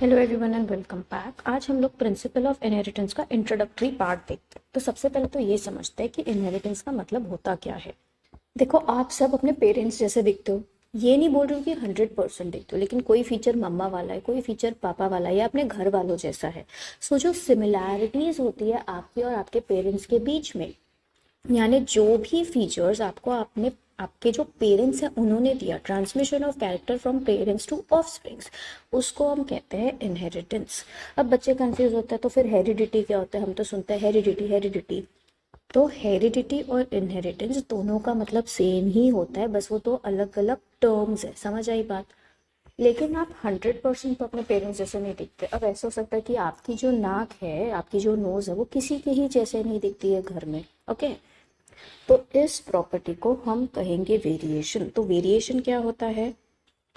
Hello everyone and welcome back. आज हम लोग प्रिंसिपल ऑफ इनहेरिटेंस का इंट्रोडक्टरी पार्ट देखते हैं। तो सबसे पहले तो ये समझते हैं कि इनहेरिटेंस का मतलब होता क्या है। देखो, आप सब अपने पेरेंट्स जैसे दिखते हो, ये नहीं बोल रही हूँ कि 100% दिखते हो, लेकिन कोई फीचर मम्मा वाला है, कोई फीचर पापा वाला है या अपने घर वालों जैसा है। सो जो सिमिलैरिटीज होती है आपके और आपके पेरेंट्स के बीच में, यानी जो भी फीचर्स आपको आपने आपके जो पेरेंट्स हैं उन्होंने दिया, transmission of character from parents to offsprings, उसको हम कहते हैं इनहेरिटेंस। अब बच्चे कंफ्यूज होते हैं तो फिर हेरिडिटी क्या होता है? हम तो सुनते हैं हेरिडिटी हेरिडिटी। तो हेरिडिटी और इनहेरिटेंस दोनों का मतलब सेम ही होता है, बस वो तो अलग अलग टर्म्स है। समझ आई बात? लेकिन आप 100% तो अपने पेरेंट्स जैसे नहीं दिखते। अब ऐसा हो सकता है कि आपकी जो नाक है, आपकी जो नोज है, वो किसी के ही जैसे नहीं दिखती है घर में। ओके, तो इस प्रॉपर्टी को हम कहेंगे वेरिएशन। तो वेरिएशन क्या होता है?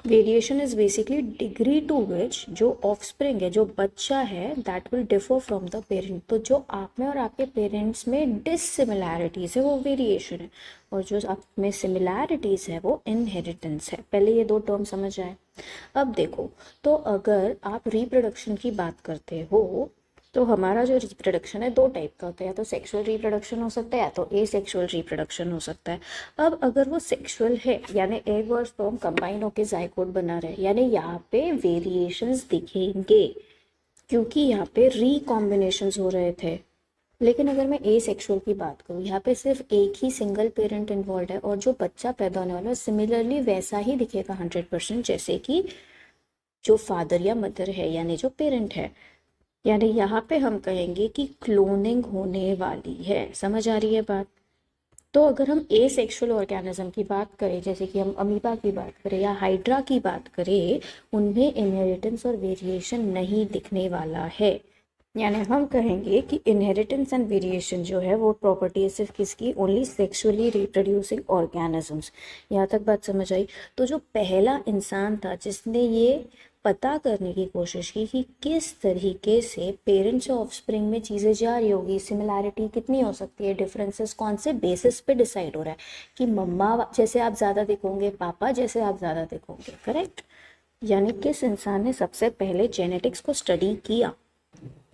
Variation is basically degree to which जो ऑफस्प्रिंग है, जो बच्चा है, that will differ from the parent. तो जो आप में और आपके पेरेंट्स में डिससिमिलैरिटीज है वो वेरिएशन है, और जो आप में सिमिलैरिटीज है वो इनहेरिटेंस है। पहले ये दो टर्म समझ आए। अब देखो, तो अगर आप रिप्रोडक्शन की बात करते हो तो हमारा जो रिप्रोडक्शन है दो टाइप का होता है, या तो सेक्सुअल रिप्रोडक्शन हो सकता है या तो एसेक्सुअल रिप्रोडक्शन हो सकता है। अब अगर वो सेक्सुअल है, यानी एग और स्पर्म कंबाइन होकर जाइगोट बना रहे, यानी यहाँ पे वेरिएशंस दिखेंगे क्योंकि यहाँ पे रिकॉम्बिनेशंस हो रहे थे। लेकिन अगर मैं ए सेक्सुअल की बात करूँ, यहाँ पे सिर्फ एक ही सिंगल पेरेंट इन्वॉल्व है, और जो बच्चा पैदा होने वाला है सिमिलरली वैसा ही दिखेगा 100%, जैसे कि जो फादर या मदर है, यानी जो पेरेंट है। यानी यहाँ पे हम कहेंगे कि क्लोनिंग होने वाली है। समझ आ रही है बात? तो अगर हम ए सेक्शुअल ऑर्गेनिज्म की बात करें, जैसे कि हम अमीबा की बात करें या हाइड्रा की बात करें, उनमें इनहेरिटेंस और वेरिएशन नहीं दिखने वाला है। यानी हम कहेंगे कि इनहेरिटेंस एंड वेरिएशन जो है वो प्रॉपर्टी है सिर्फ किसकी? Only sexually reproducing organisms. यहाँ तक बात समझ आई? तो जो पहला इंसान था जिसने ये पता करने की कोशिश की कि किस तरीके से पेरेंट्स और ऑफस्प्रिंग में चीज़ें जा रही होगी, सिमिलैरिटी कितनी हो सकती है, डिफरेंसेस कौन से बेसिस पे डिसाइड हो रहा है कि मम्मा जैसे आप ज़्यादा दिखोगे, पापा जैसे आप ज़्यादा दिखोगे। करेक्ट? यानी किस इंसान ने सबसे पहले जेनेटिक्स को स्टडी किया?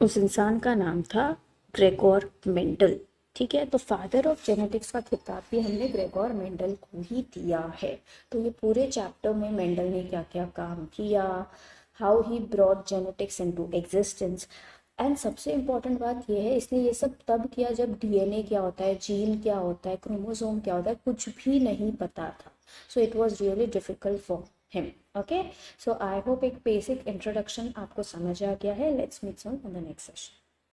उस इंसान का नाम था ग्रेगोर मेंडल। ठीक है, तो फादर ऑफ जेनेटिक्स का खिताब भी हमने ग्रेगोर मेंडल को ही दिया है। तो ये पूरे चैप्टर में मेंडल ने क्या क्या काम किया, how he brought genetics into existence. And सबसे इम्पॉर्टेंट बात यह है, इसने ये सब तब किया जब डीएनए क्या होता है, जीन क्या होता है, क्रोमोसोम क्या होता है, कुछ भी नहीं पता था। So it was really difficult for him. Okay, so I hope एक बेसिक इंट्रोडक्शन आपको समझ आ गया है। Let's meet soon in the next session.